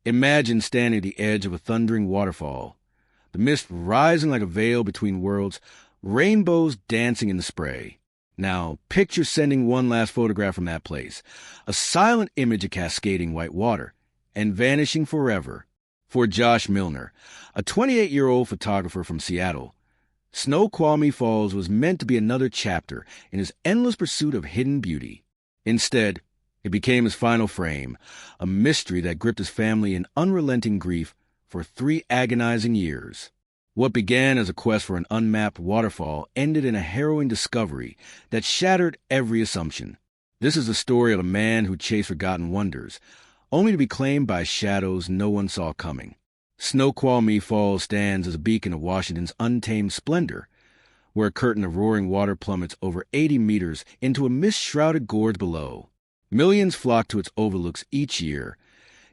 Imagine standing at the edge of a thundering waterfall, the mist rising like a veil between worlds, rainbows dancing in the spray. Now, picture sending one last photograph from that place, a silent image of cascading white water, and vanishing forever. For Josh Milner, a 28-year-old photographer from Seattle, Snoqualmie Falls was meant to be another chapter in his endless pursuit of hidden beauty. Instead, it became his final frame, a mystery that gripped his family in unrelenting grief for 3 agonizing years. What began as a quest for an unmapped waterfall ended in a harrowing discovery that shattered every assumption. This is the story of a man who chased forgotten wonders, only to be claimed by shadows no one saw coming. Snoqualmie Falls stands as a beacon of Washington's untamed splendor, where a curtain of roaring water plummets over 80 meters into a mist-shrouded gorge below. Millions flock to its overlooks each year,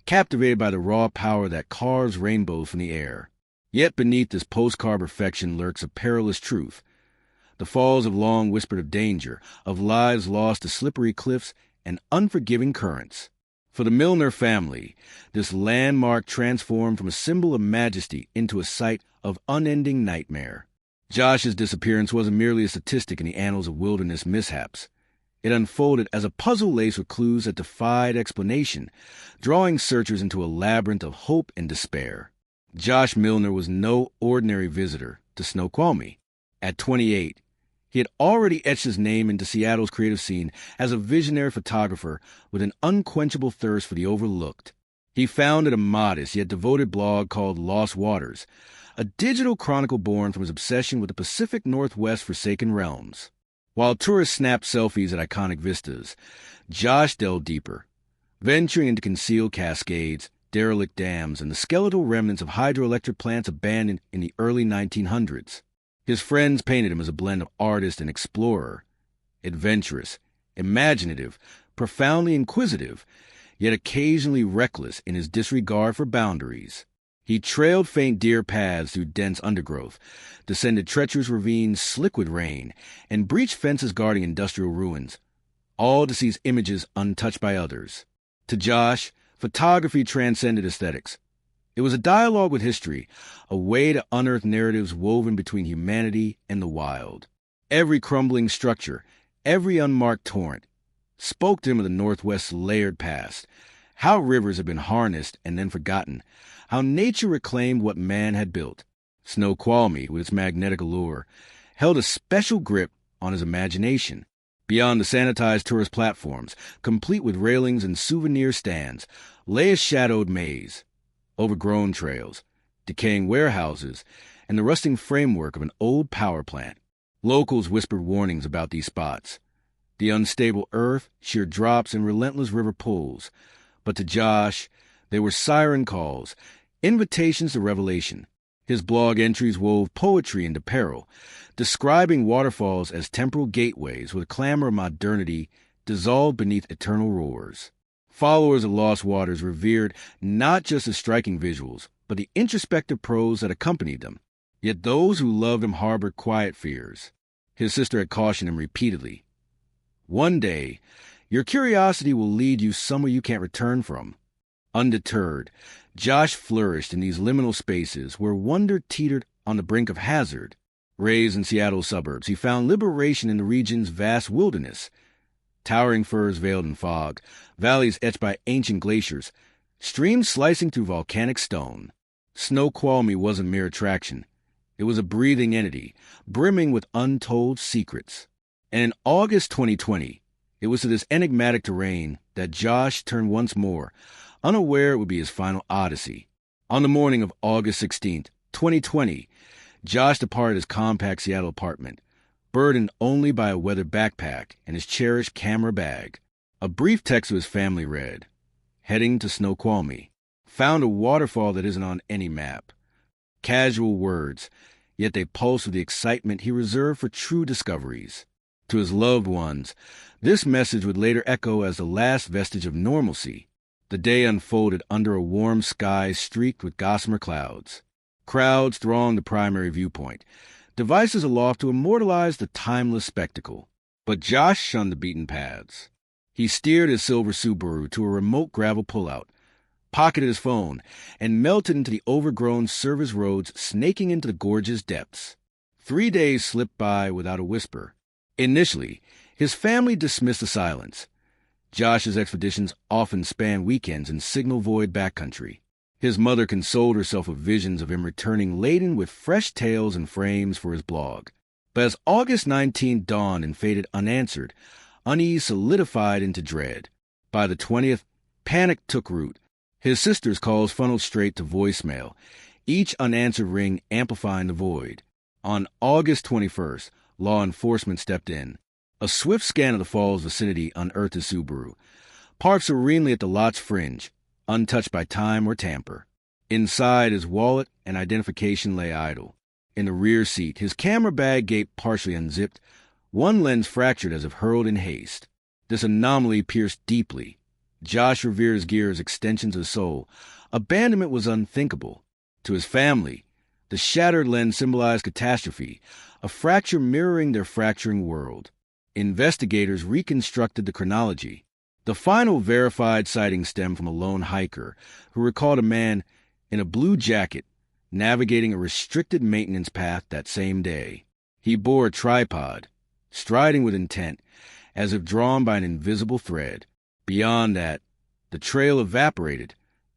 captivated by the raw power that carves rainbows from the air. Yet beneath this postcard perfection lurks a perilous truth. The falls have long whispered of danger, of lives lost to slippery cliffs and unforgiving currents. For the Milner family, this landmark transformed from a symbol of majesty into a site of unending nightmare. Josh's disappearance wasn't merely a statistic in the annals of wilderness mishaps. It unfolded as a puzzle laced with clues that defied explanation, drawing searchers into a labyrinth of hope and despair. Josh Milner was no ordinary visitor to Snoqualmie. At 28, he had already etched his name into Seattle's creative scene as a visionary photographer with an unquenchable thirst for the overlooked. He founded a modest yet devoted blog called Lost Waters, a digital chronicle born from his obsession with the Pacific Northwest forsaken realms. While tourists snapped selfies at iconic vistas, Josh delved deeper, venturing into concealed cascades, derelict dams, and the skeletal remnants of hydroelectric plants abandoned in the early 1900s. His friends painted him as a blend of artist and explorer, adventurous, imaginative, profoundly inquisitive, yet occasionally reckless in his disregard for boundaries. He trailed faint deer paths through dense undergrowth, descended treacherous ravines slick with rain, and breached fences guarding industrial ruins, all to seize images untouched by others. To Josh, photography transcended aesthetics. It was a dialogue with history, a way to unearth narratives woven between humanity and the wild. Every crumbling structure, every unmarked torrent, spoke to him of the Northwest's layered past, how rivers had been harnessed and then forgotten, how nature reclaimed what man had built. Snoqualmie, with its magnetic allure, held a special grip on his imagination. Beyond the sanitized tourist platforms, complete with railings and souvenir stands, lay a shadowed maze. Overgrown trails, decaying warehouses, and the rusting framework of an old power plant. Locals whispered warnings about these spots. The unstable earth, sheer drops, and relentless river pulls. But to Josh, they were siren calls, invitations to revelation. His blog entries wove poetry into peril, describing waterfalls as temporal gateways where the clamor of modernity dissolved beneath eternal roars. Followers of Lost Waters revered not just the striking visuals, but the introspective prose that accompanied them. Yet those who loved him harbored quiet fears. His sister had cautioned him repeatedly. One day, your curiosity will lead you somewhere you can't return from. Undeterred, Josh flourished in these liminal spaces where wonder teetered on the brink of hazard. Raised in Seattle's suburbs, he found liberation in the region's vast wilderness. Towering firs veiled in fog, valleys etched by ancient glaciers, streams slicing through volcanic stone. Snoqualmie wasn't mere attraction. It was a breathing entity, brimming with untold secrets. And in August 2020, it was to this enigmatic terrain that Josh turned once more, unaware it would be his final odyssey. On the morning of August 16th, 2020, Josh departed his compact Seattle apartment, burdened only by a weathered backpack and his cherished camera bag. A brief text to his family read, "Heading to Snoqualmie. Found a waterfall that isn't on any map." Casual words, yet they pulsed with the excitement he reserved for true discoveries. To his loved ones, this message would later echo as the last vestige of normalcy. The day unfolded under a warm sky streaked with gossamer clouds. Crowds thronged the primary viewpoint, devices aloft to immortalize the timeless spectacle. But Josh shunned the beaten paths. He steered his silver Subaru to a remote gravel pullout, pocketed his phone, and melted into the overgrown service roads snaking into the gorge's depths. 3 days slipped by without a whisper. Initially, his family dismissed the silence. Josh's expeditions often spanned weekends in signal-void backcountry. His mother consoled herself with visions of him returning laden with fresh tales and frames for his blog. But as August 19 dawned and faded unanswered, unease solidified into dread. By the 20th, panic took root. His sister's calls funneled straight to voicemail, each unanswered ring amplifying the void. On August 21st, law enforcement stepped in. A swift scan of the fall's vicinity unearthed his Subaru, parked serenely at the lot's fringe, untouched by time or tamper. Inside, his wallet and identification lay idle. In the rear seat, his camera bag gaped partially unzipped, one lens fractured as if hurled in haste. This anomaly pierced deeply. Josh Revere's gear as extensions of the soul. Abandonment was unthinkable. To his family, the shattered lens symbolized catastrophe, a fracture mirroring their fracturing world. Investigators reconstructed the chronology. The final verified sighting stemmed from a lone hiker who recalled a man in a blue jacket navigating a restricted maintenance path that same day. He bore a tripod, striding with intent, as if drawn by an invisible thread. Beyond that, the trail evaporated.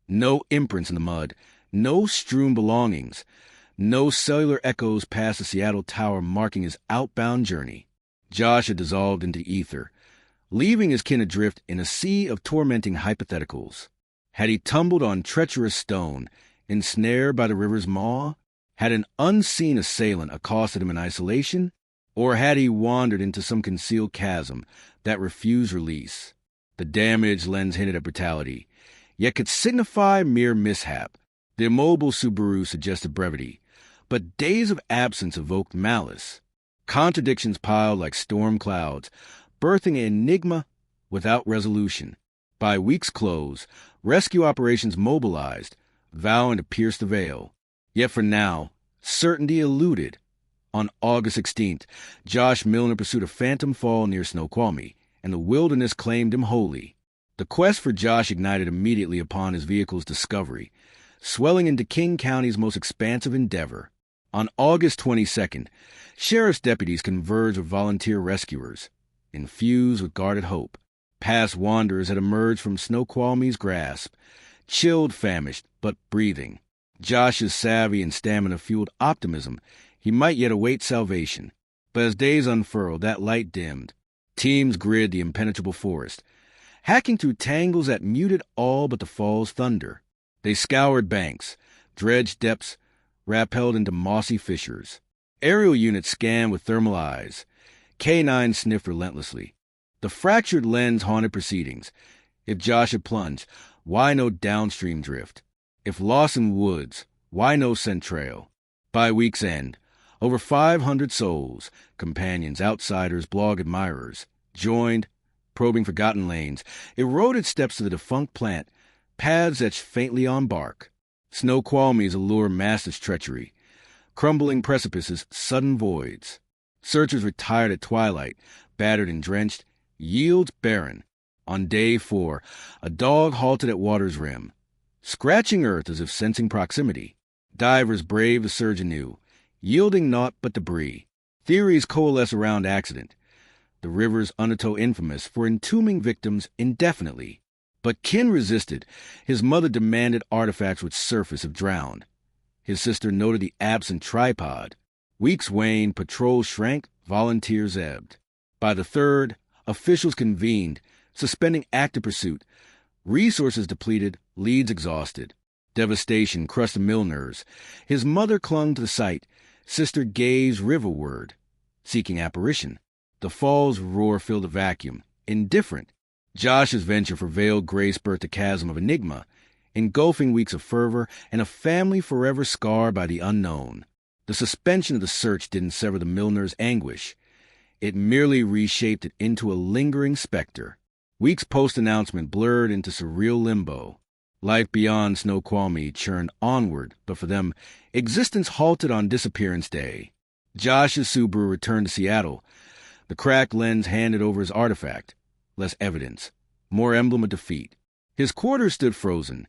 No imprints in the mud, no strewn belongings, no cellular echoes past the Seattle Tower marking his outbound journey. Josh had dissolved into ether, leaving his kin adrift in a sea of tormenting hypotheticals. Had he tumbled on treacherous stone, ensnared by the river's maw? Had an unseen assailant accosted him in isolation? Or had he wandered into some concealed chasm that refused release? The damaged lens hinted at brutality, yet could signify mere mishap. The immobile Subaru suggested brevity, but days of absence evoked malice. Contradictions piled like storm clouds, birthing an enigma without resolution. By week's close, rescue operations mobilized, vowing to pierce the veil. Yet for now, certainty eluded. On August 16th, Josh Milner pursued a phantom fall near Snoqualmie, and the wilderness claimed him wholly. The quest for Josh ignited immediately upon his vehicle's discovery, swelling into King County's most expansive endeavor. On August 22nd, sheriff's deputies converged with volunteer rescuers, infused with guarded hope. Past wanderers had emerged from Snoqualmie's grasp, chilled, famished, but breathing. Josh's savvy and stamina fueled optimism. He might yet await salvation. But as days unfurled, that light dimmed. Teams grid the impenetrable forest, hacking through tangles that muted all but the fall's thunder. They scoured banks, dredged depths, rappelled into mossy fissures. Aerial units scanned with thermal eyes. Canines sniffed relentlessly. The fractured lens haunted proceedings. If Josh had plunged, why no downstream drift? If lost in woods, why no scent trail? By week's end, over 500 souls, companions, outsiders, blog admirers, joined, probing forgotten lanes, eroded steps to the defunct plant, paths etched faintly on bark. Snoqualmie's allure masked its treachery. Crumbling precipices, sudden voids. Searchers retired at twilight, battered and drenched, yields barren. On day 4, a dog halted at water's rim, scratching earth as if sensing proximity. Divers braved the surge anew, yielding naught but debris. Theories coalesce around accident. The river's undertow infamous for entombing victims indefinitely. But kin resisted. His mother demanded artifacts would surface if drowned. His sister noted the absent tripod. Weeks waned, patrols shrank, volunteers ebbed. By the 3rd, officials convened, suspending active pursuit. Resources depleted, leads exhausted. Devastation crushed the Milners. His mother clung to the site. Sister gazed riverward, seeking apparition. The fall's roar filled a vacuum, indifferent. Josh's venture for veiled grace birthed a chasm of enigma, engulfing weeks of fervor and a family forever scarred by the unknown. The suspension of the search didn't sever the Milners' anguish. It merely reshaped it into a lingering specter. Weeks post-announcement blurred into surreal limbo. Life beyond Snoqualmie churned onward, but for them, existence halted on Disappearance Day. Josh's Subaru returned to Seattle. The cracked lens handed over his artifact. Less evidence, more emblem of defeat. His quarters stood frozen,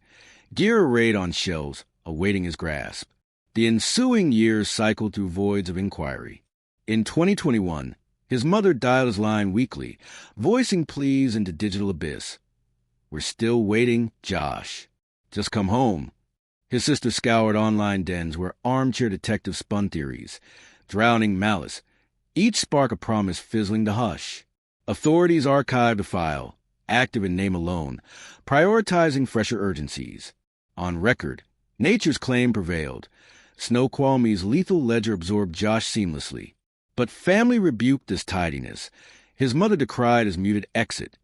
gear arrayed on shelves, awaiting his grasp. The ensuing years cycled through voids of inquiry. In 2021, his mother dialed his line weekly, voicing pleas into digital abyss. "We're still waiting, Josh. Just come home." His sister scoured online dens where armchair detectives spun theories, drowning malice, each spark of promise fizzling to hush. Authorities archived the file, active in name alone, prioritizing fresher urgencies. On record, nature's claim prevailed. Snoqualmie's lethal ledger absorbed Josh seamlessly. But family rebuked this tidiness. His mother decried his muted exit.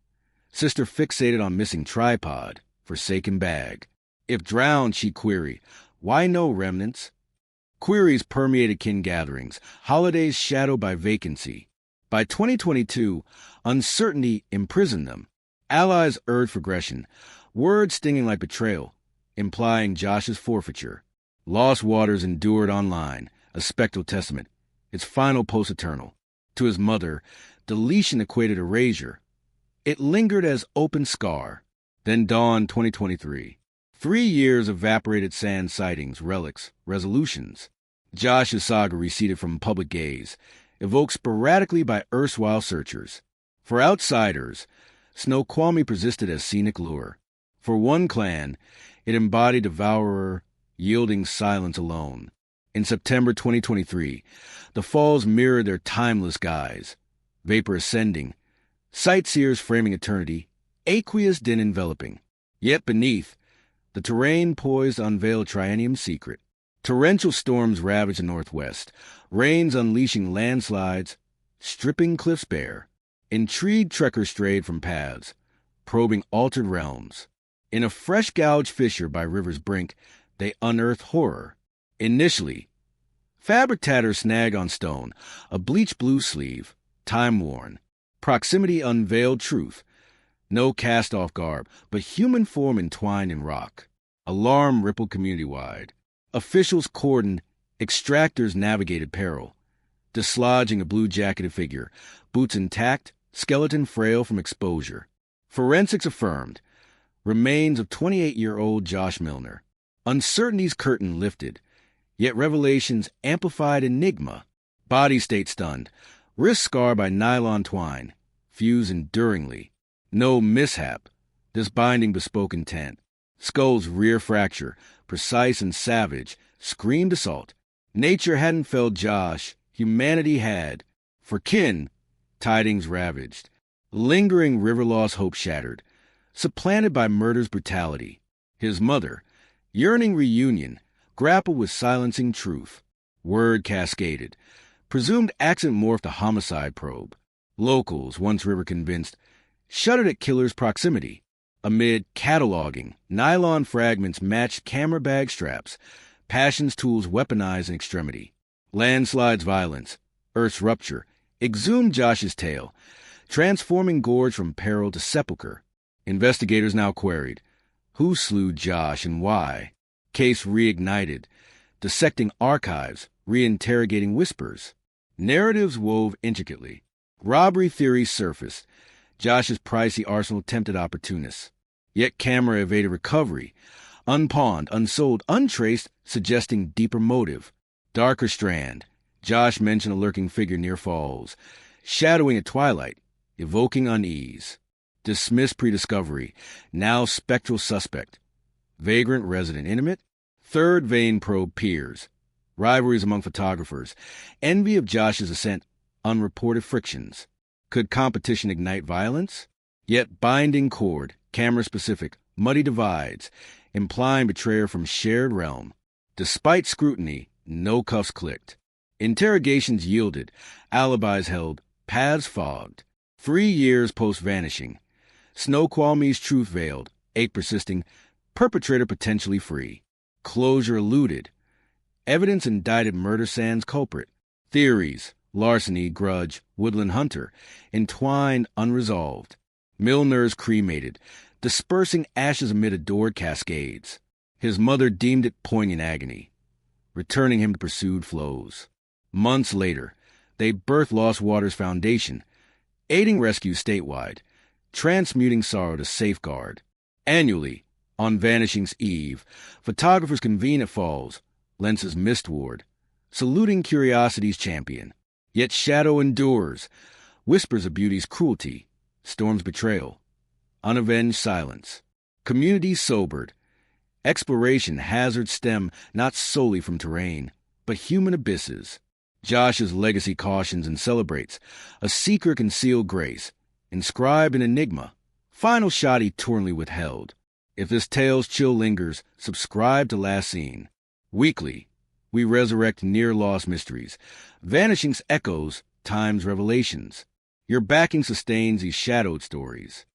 Sister fixated on missing tripod, forsaken bag. If drowned, she'd query, why no remnants? Queries permeated kin gatherings, holidays shadowed by vacancy. By 2022, uncertainty imprisoned them. Allies urged progression, words stinging like betrayal, implying Josh's forfeiture. Lost Waters endured online, a spectral testament, its final post-eternal. To his mother, deletion equated erasure. It lingered as open scar. Then dawned 2023. 3 years of evaporated sand sightings, relics, resolutions. Josh's saga receded from public gaze, evoked sporadically by erstwhile searchers. For outsiders, Snoqualmie persisted as scenic lure. For one clan, it embodied devourer, yielding silence alone. In September 2023, the falls mirrored their timeless guise. Vapor ascending, sightseers framing eternity, aqueous din enveloping. Yet beneath, the terrain poised to unveil Triennium's secret. Torrential storms ravaged the northwest, rains unleashing landslides, stripping cliffs bare. Intrigued trekkers strayed from paths, probing altered realms. In a fresh gouged fissure by river's brink, they unearthed horror. Initially, fabric tatters snagged on stone, a bleached blue sleeve, time-worn. Proximity unveiled truth. No cast-off garb, but human form entwined in rock. Alarm rippled community-wide. Officials cordoned, extractors navigated peril. Dislodging a blue-jacketed figure, boots intact, skeleton frail from exposure. Forensics affirmed. Remains of 28-year-old Josh Milner. Uncertainty's curtain lifted, yet revelations amplified enigma. Body state stunned, wrist scarred by nylon twine, fused enduringly. No mishap, this binding bespoke intent. Skull's rear fracture, precise and savage, screamed assault. Nature hadn't felled Josh, humanity had. For kin, tidings ravaged. Lingering river loss hope shattered, supplanted by murder's brutality. His mother, yearning reunion, grappled with silencing truth. Word cascaded. Presumed accident morphed a homicide probe. Locals, once river convinced, shuddered at killer's proximity. Amid cataloging, nylon fragments matched camera bag straps, passion's tools weaponized in extremity. Landslide's violence, Earth's rupture, exhumed Josh's tale, transforming gorge from peril to sepulcher. Investigators now queried, who slew Josh and why? Case reignited, dissecting archives, reinterrogating whispers. Narratives wove intricately. Robbery theories surfaced. Josh's pricey arsenal tempted opportunists. Yet camera evaded recovery. Unpawned, unsold, untraced, suggesting deeper motive. Darker strand. Josh mentioned a lurking figure near falls, shadowing at twilight, evoking unease. Dismissed pre-discovery, now spectral suspect. Vagrant resident intimate. Third vein probe peers. Rivalries among photographers. Envy of Josh's ascent. Unreported frictions. Could competition ignite violence? Yet binding cord, camera-specific, muddy divides, implying betrayer from shared realm. Despite scrutiny, no cuffs clicked. Interrogations yielded, alibis held, paths fogged. 3 years post-vanishing. Snoqualmie's truth veiled, ache persisting, perpetrator potentially free. Closure eluded. Evidence indicted murder sans culprit. Theories, larceny, grudge, woodland hunter, entwined unresolved. Milner's cremated, dispersing ashes amid adored cascades. His mother deemed it poignant agony, returning him to pursued flows. Months later, they birthed Lost Waters Foundation, aiding rescue statewide, transmuting sorrow to safeguard. Annually, On Vanishing's eve, photographers convene at Falls, lenses mistward, saluting curiosity's champion. Yet shadow endures, whispers of beauty's cruelty, storm's betrayal, unavenged silence. Communities sobered. Exploration hazards stem not solely from terrain, but human abysses. Josh's legacy cautions and celebrates a seeker-concealed grace, inscribed in enigma, final shot eternally withheld. If this tale's chill lingers, subscribe to Last Seen. Weekly, we resurrect near-lost mysteries, Vanishing's echoes, time's revelations. Your backing sustains these shadowed stories.